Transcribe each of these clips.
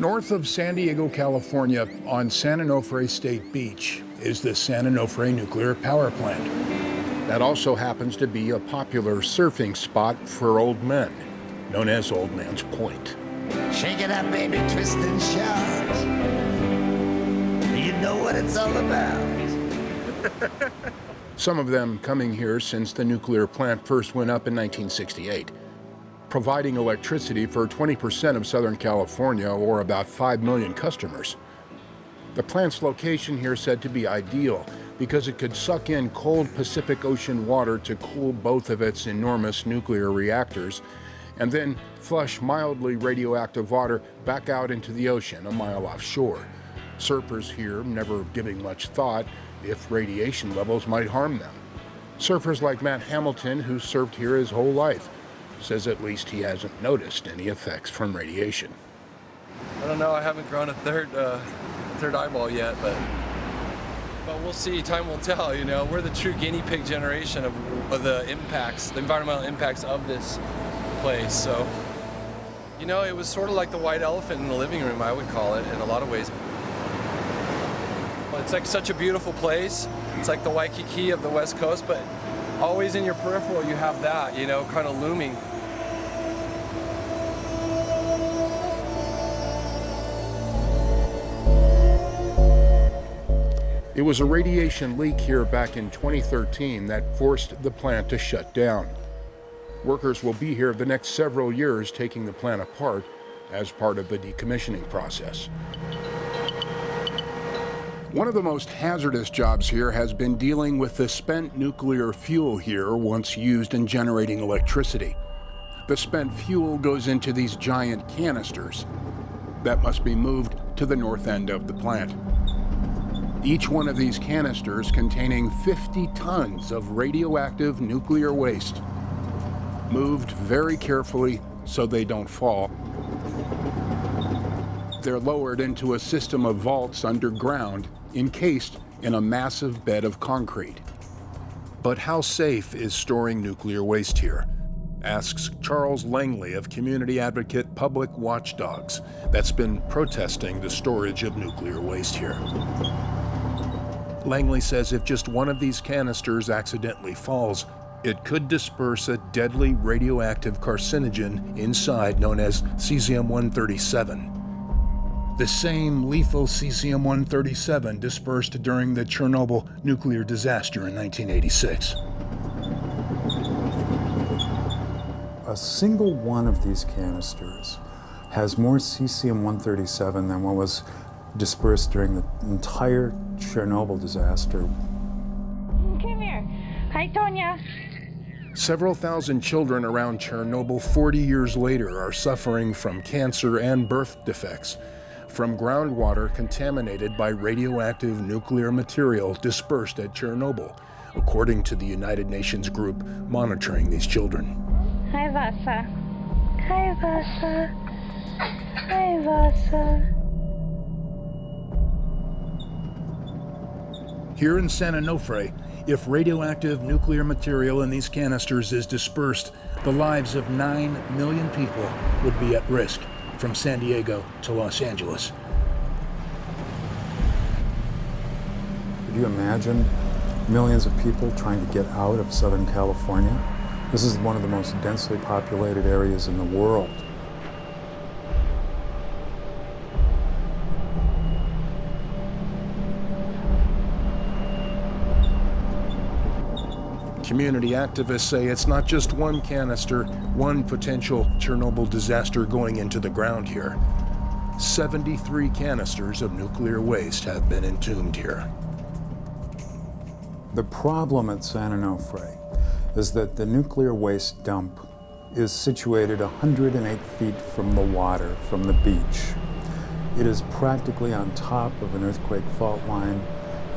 North of San Diego, California, on San Onofre State Beach, is the San Onofre Nuclear Power Plant. That also happens to be a popular surfing spot for old men, known as Old Man's Point. Shake it up, baby, twist and shout. You know what it's all about. Some of them coming here since the nuclear plant first went up in 1968, providing electricity for 20% of Southern California, or about 5 million customers. The plant's location here said to be ideal because it could suck in cold Pacific Ocean water to cool both of its enormous nuclear reactors, and then flush mildly radioactive water back out into the ocean a mile offshore. Surfers here never giving much thought if radiation levels might harm them. Surfers like Matt Hamilton, who surfed here his whole life, says at least he hasn't noticed any effects from radiation. I don't know, I haven't grown a third eyeball yet, but we'll see, time will tell, you know. We're the true guinea pig generation of the impacts, the environmental impacts of this place. So, you know, it was sort of like the white elephant in the living room, I would call it, in a lot of ways. It's like such a beautiful place. It's like the Waikiki of the West Coast, but always in your peripheral you have that, you know, kind of looming. It was a radiation leak here back in 2013 that forced the plant to shut down. Workers will be here the next several years taking the plant apart as part of the decommissioning process. One of the most hazardous jobs here has been dealing with the spent nuclear fuel here once used in generating electricity. The spent fuel goes into these giant canisters that must be moved to the north end of the plant. Each one of these canisters containing 50 tons of radioactive nuclear waste, moved very carefully so they don't fall. They're lowered into a system of vaults underground, encased in a massive bed of concrete. But how safe is storing nuclear waste here? Asks Charles Langley of community advocate Public Watchdogs, that's been protesting the storage of nuclear waste here. Langley says if just one of these canisters accidentally falls, it could disperse a deadly radioactive carcinogen inside known as cesium-137. The same lethal cesium-137 dispersed during the Chernobyl nuclear disaster in 1986. A single one of these canisters has more cesium-137 than what was dispersed during the entire Chernobyl disaster. Come here. Hi, Tonya. Several thousand children around Chernobyl 40 years later are suffering from cancer and birth defects from groundwater contaminated by radioactive nuclear material dispersed at Chernobyl, according to the United Nations group monitoring these children. Hi, Vasa. Hi, Vasa. Hi, Vasa. Here in San Onofre, if radioactive nuclear material in these canisters is dispersed, the lives of 9 million people would be at risk, from San Diego to Los Angeles. Could you imagine millions of people trying to get out of Southern California? This is one of the most densely populated areas in the world. Community activists say it's not just one canister, one potential Chernobyl disaster going into the ground here. 73 canisters of nuclear waste have been entombed here. The problem at San Onofre is that the nuclear waste dump is situated 108 feet from the water, from the beach. It is practically on top of an earthquake fault line,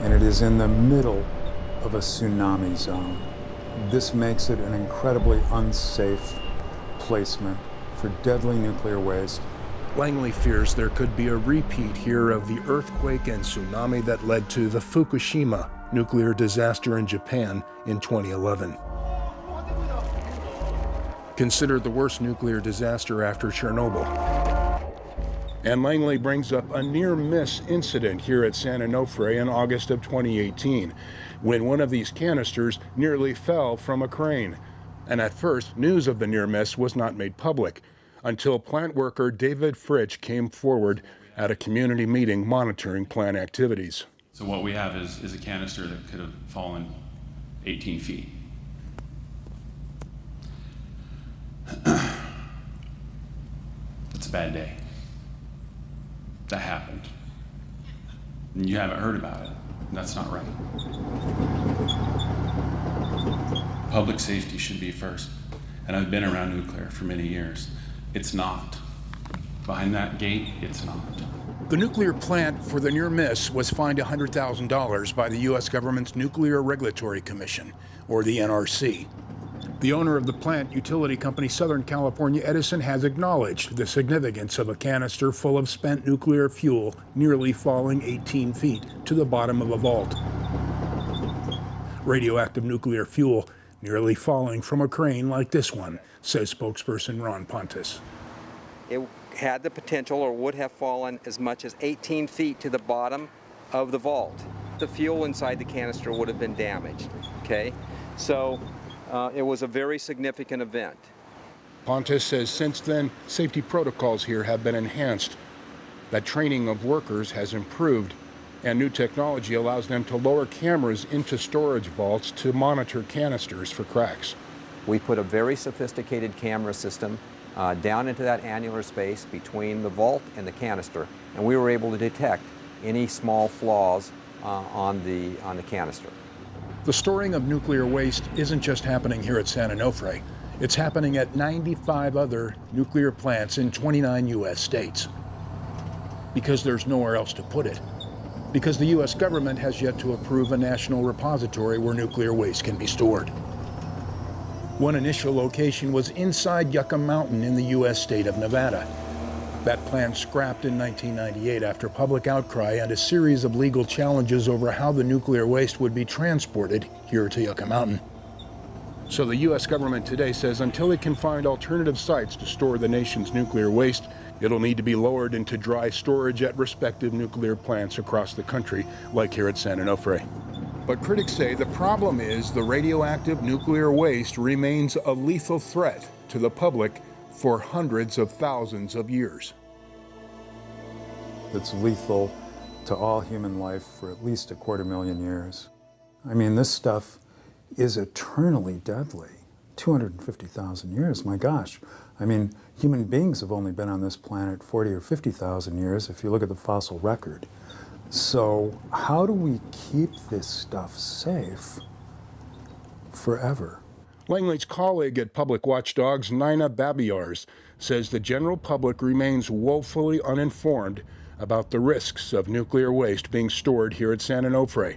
and it is in the middle of a tsunami zone. This makes it an incredibly unsafe placement for deadly nuclear waste. Langley fears there could be a repeat here of the earthquake and tsunami that led to the Fukushima nuclear disaster in Japan in 2011. Considered the worst nuclear disaster after Chernobyl. And Langley brings up a near-miss incident here at San Onofre in August of 2018, when one of these canisters nearly fell from a crane. And at first, news of the near-miss was not made public until plant worker David Fritsch came forward at a community meeting monitoring plant activities. So what we have is a canister that could have fallen 18 feet. It's a bad day. That happened. And you haven't heard about it. That's not right. Public safety should be first. And I've been around nuclear for many years. It's not. Behind that gate, it's not. The nuclear plant for the near miss was fined $100,000 by the U.S. government's Nuclear Regulatory Commission, or the NRC. The owner of the plant, utility company Southern California Edison, has acknowledged the significance of a canister full of spent nuclear fuel nearly falling 18 feet to the bottom of a vault. Radioactive nuclear fuel nearly falling from a crane like this one, says spokesperson Ron Pontus. It had the potential, or would have fallen as much as 18 feet to the bottom of the vault. The fuel inside the canister would have been damaged, okay? So it was a very significant event. Pontus says since then, safety protocols here have been enhanced, that training of workers has improved, and new technology allows them to lower cameras into storage vaults to monitor canisters for cracks. We put a very sophisticated camera system down into that annular space between the vault and the canister, and we were able to detect any small flaws on the canister. The storing of nuclear waste isn't just happening here at San Onofre. It's happening at 95 other nuclear plants in 29 U.S. states. Because there's nowhere else to put it. Because the U.S. government has yet to approve a national repository where nuclear waste can be stored. One initial location was inside Yucca Mountain in the U.S. state of Nevada. That plan scrapped in 1998 after public outcry and a series of legal challenges over how the nuclear waste would be transported here to Yucca Mountain. So the U.S. government today says until it can find alternative sites to store the nation's nuclear waste, it'll need to be lowered into dry storage at respective nuclear plants across the country, like here at San Onofre. But critics say the problem is the radioactive nuclear waste remains a lethal threat to the public for hundreds of thousands of years. It's lethal to all human life for at least 250,000 years. I mean, this stuff is eternally deadly. 250,000 years, my gosh. I mean, human beings have only been on this planet 40 or 50,000 years if you look at the fossil record. So how do we keep this stuff safe forever? Langley's colleague at Public Watchdogs, Nina Babiars, says the general public remains woefully uninformed about the risks of nuclear waste being stored here at San Onofre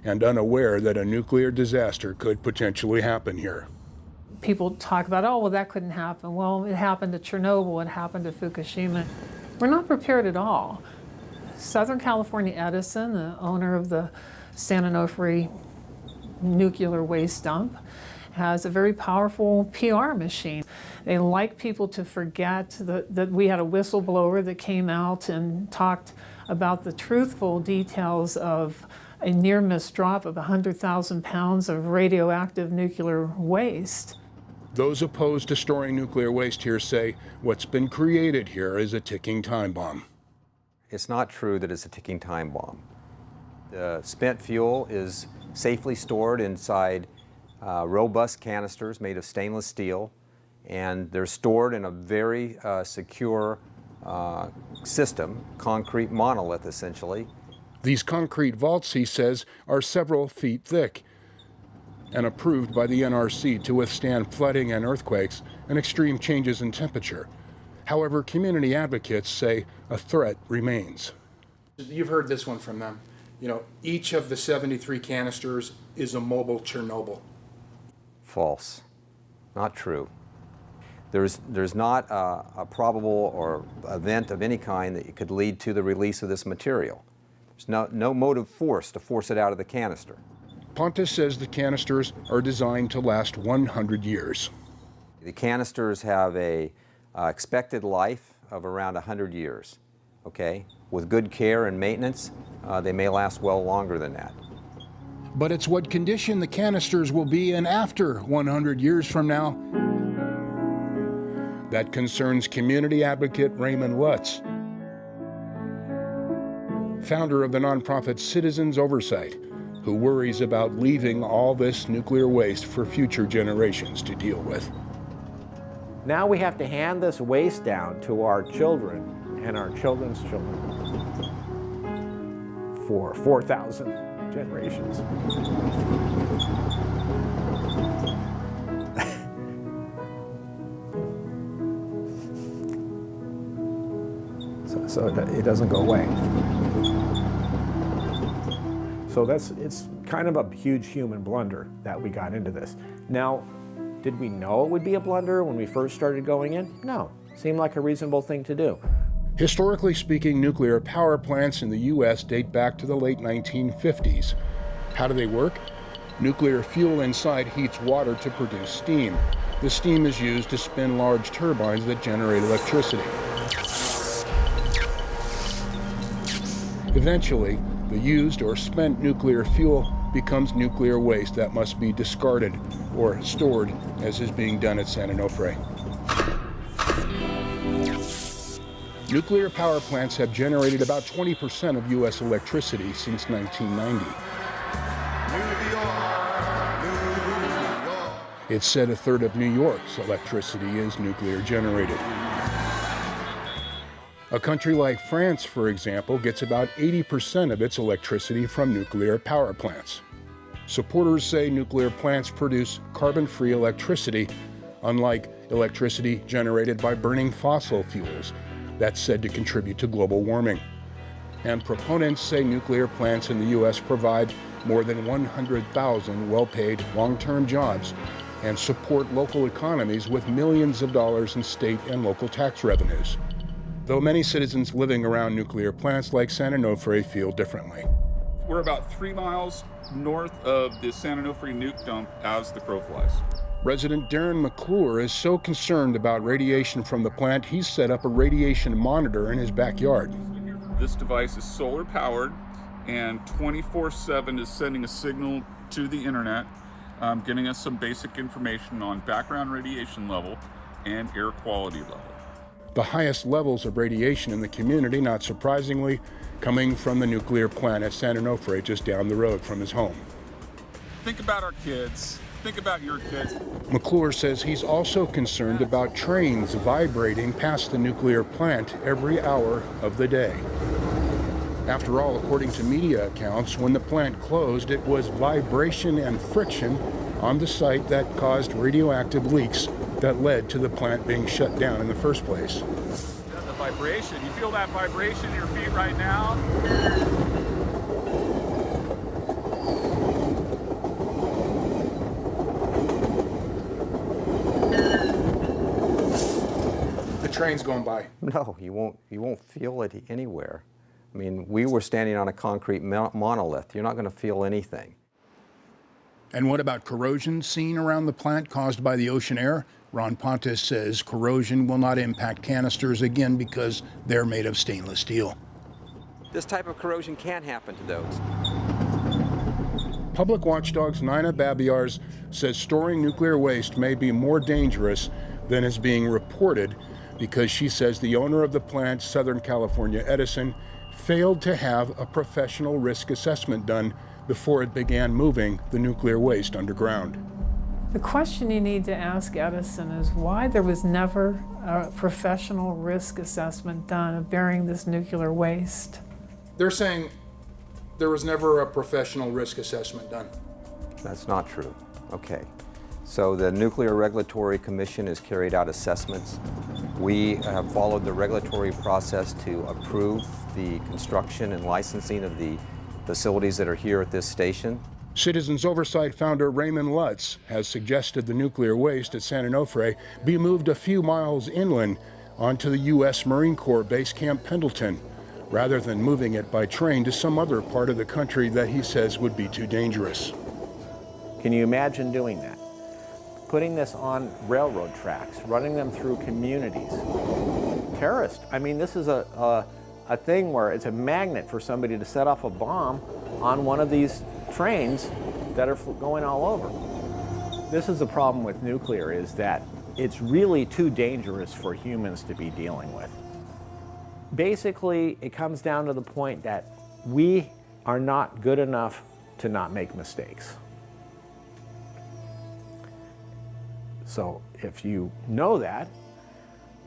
and unaware that a nuclear disaster could potentially happen here. People talk about, oh, well, that couldn't happen. Well, it happened at Chernobyl, it happened at Fukushima. We're not prepared at all. Southern California Edison, the owner of the San Onofre nuclear waste dump, has a very powerful PR machine. They like people to forget that we had a whistleblower that came out and talked about the truthful details of a near-miss drop of 100,000 pounds of radioactive nuclear waste. Those opposed to storing nuclear waste here say what's been created here is a ticking time bomb. It's not true that it's a ticking time bomb. The spent fuel is safely stored inside robust canisters made of stainless steel, and they're stored in a very secure system, concrete monolith essentially. These concrete vaults, he says, are several feet thick and approved by the NRC to withstand flooding and earthquakes and extreme changes in temperature. However, community advocates say a threat remains. You've heard this one from them. You know, each of the 73 canisters is a mobile Chernobyl. False. Not true. There's not a probable or event of any kind that could lead to the release of this material. There's no motive force to force it out of the canister. Pontus says the canisters are designed to last 100 years. The canisters have a expected life of around 100 years. okay? With good care and maintenance, they may last well longer than that. But it's what condition the canisters will be in after 100 years from now that concerns community advocate Raymond Lutz, founder of the nonprofit Citizens Oversight, who worries about leaving all this nuclear waste for future generations to deal with. Now we have to hand this waste down to our children and our children's children for 4,000 generations. so it doesn't go away. So it's kind of a huge human blunder that we got into this. Now, did we know it would be a blunder when we first started going in? No, seemed like a reasonable thing to do. Historically speaking, nuclear power plants in the U.S. date back to the late 1950s. How do they work? Nuclear fuel inside heats water to produce steam. The steam is used to spin large turbines that generate electricity. Eventually, the used or spent nuclear fuel becomes nuclear waste that must be discarded or stored, as is being done at San Onofre. Nuclear power plants have generated about 20% of U.S. electricity since 1990. It's said a third of New York's electricity is nuclear generated. A country like France, for example, gets about 80% of its electricity from nuclear power plants. Supporters say nuclear plants produce carbon-free electricity, unlike electricity generated by burning fossil fuels. That's said to contribute to global warming. And proponents say nuclear plants in the U.S. provide more than 100,000 well-paid long-term jobs and support local economies with millions of dollars in state and local tax revenues. Though many citizens living around nuclear plants like San Onofre feel differently. We're about 3 miles north of the San Onofre nuke dump as the crow flies. Resident Darren McClure is so concerned about radiation from the plant, he's set up a radiation monitor in his backyard. This device is solar powered and 24/7 is sending a signal to the internet, getting us some basic information on background radiation level and air quality level. The highest levels of radiation in the community, not surprisingly, coming from the nuclear plant at San Onofre just down the road from his home. Think about our kids. Think about your kids. McClure says he's also concerned about trains vibrating past the nuclear plant every hour of the day. After all, according to media accounts, when the plant closed, it was vibration and friction on the site that caused radioactive leaks that led to the plant being shut down in the first place. The vibration, you feel that vibration in your feet right now? The train's going by. No, you won't feel it anywhere. I mean, we were standing on a concrete monolith. You're not going to feel anything. And what about corrosion seen around the plant caused by the ocean air? Ron Pontus says corrosion will not impact canisters again because they're made of stainless steel. This type of corrosion can happen to those. Public watchdog's Nina Babiars says storing nuclear waste may be more dangerous than is being reported because she says the owner of the plant, Southern California Edison, failed to have a professional risk assessment done before it began moving the nuclear waste underground. The question you need to ask Edison is why there was never a professional risk assessment done of burying this nuclear waste. They're saying there was never a professional risk assessment done. That's not true. Okay. So the Nuclear Regulatory Commission has carried out assessments. We have followed the regulatory process to approve the construction and licensing of the facilities that are here at this station. Citizens Oversight founder Raymond Lutz has suggested the nuclear waste at San Onofre be moved a few miles inland onto the U.S. Marine Corps Base Camp Pendleton, rather than moving it by train to some other part of the country that he says would be too dangerous. Can you imagine doing that? Putting this on railroad tracks, running them through communities. Terrorist. I mean, this is a a thing where it's a magnet for somebody to set off a bomb on one of these trains that are going all over. This is the problem with nuclear, is that it's really too dangerous for humans to be dealing with. Basically, it comes down to the point that we are not good enough to not make mistakes. So if you know that,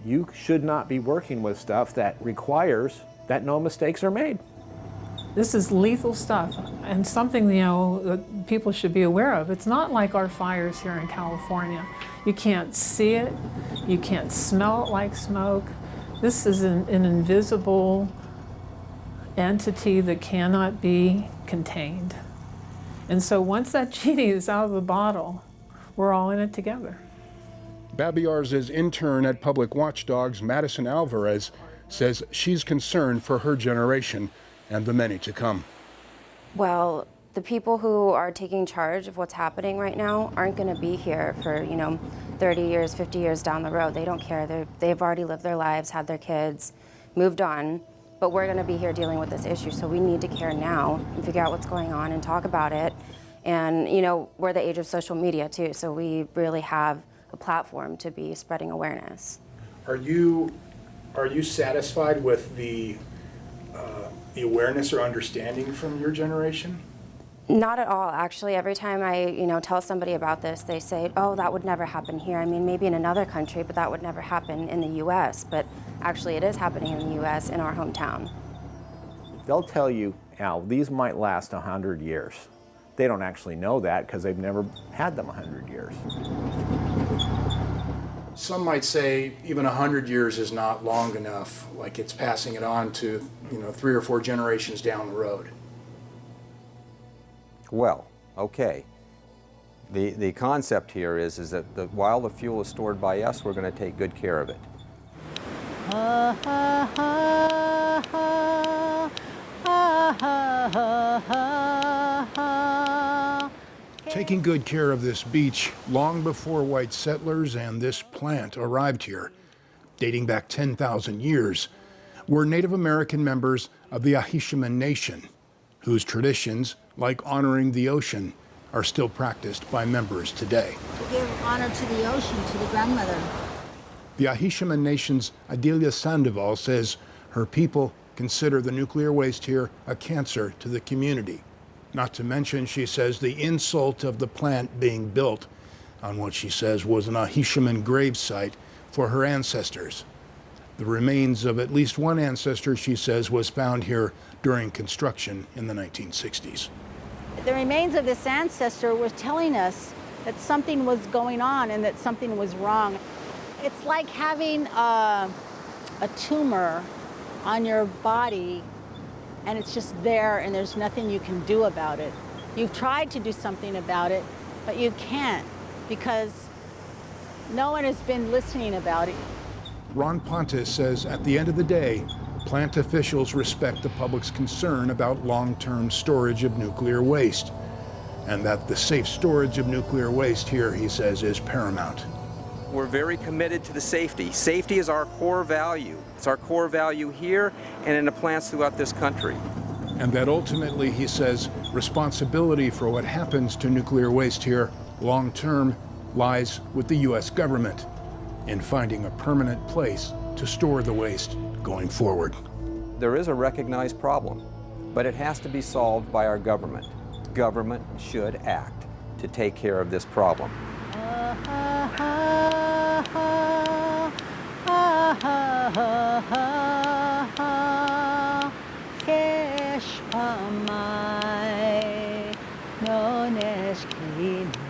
you should not be working with stuff that requires that no mistakes are made. This is lethal stuff, and something, you know, that people should be aware of. It's not like our fires here in California. You can't see it, you can't smell it like smoke. This is an invisible entity that cannot be contained. And so once that genie is out of the bottle, we're all in it together. Babi Yar's intern at Public Watchdogs, Madison Alvarez, says she's concerned for her generation and the many to come. Well, the people who are taking charge of what's happening right now aren't going to be here for, 30 years, 50 years down the road. They don't care. They've already lived their lives, had their kids, moved on. But we're going to be here dealing with this issue, so we need to care now and figure out what's going on and talk about it. And, we're the age of social media, too, so we really have a platform to be spreading awareness. Are you satisfied with the awareness or understanding from your generation? Not at all, actually. Every time I, tell somebody about this, they say, oh, that would never happen here. I mean, maybe in another country, but that would never happen in the U.S. But actually, it is happening in the U.S., in our hometown. They'll tell you, Al, these might last 100 years. They don't actually know that because they've never had them 100 years. Some might say even 100 years is not long enough, like it's passing it on to, 3 or 4 generations down the road. Well, okay. The concept here is that while the fuel is stored by us, we're going to take good care of it. Taking good care of this beach long before white settlers and this plant arrived here, dating back 10,000 years, were Native American members of the Ahishiman Nation, whose traditions, like honoring the ocean, are still practiced by members today. To give honor to the ocean, to the grandmother. The Ahishiman Nation's Adelia Sandoval says her people consider the nuclear waste here a cancer to the community. Not to mention, she says, the insult of the plant being built on what she says was an Ahishiman gravesite for her ancestors. The remains of at least one ancestor, she says, was found here during construction in the 1960s. The remains of this ancestor were telling us that something was going on and that something was wrong. It's like having a tumor on your body and it's just there and there's nothing you can do about it. You've tried to do something about it, but you can't because no one has been listening about it. Ron Pontus says at the end of the day, plant officials respect the public's concern about long-term storage of nuclear waste, and that the safe storage of nuclear waste here, he says, is paramount. We're very committed to the safety. Safety is our core value. It's our core value here and in the plants throughout this country. And that ultimately, he says, responsibility for what happens to nuclear waste here long-term lies with the U.S. government in finding a permanent place to store the waste going forward. There is a recognized problem, but it has to be solved by our government. Government should act to take care of this problem. Kesh pamai, no nesh kina.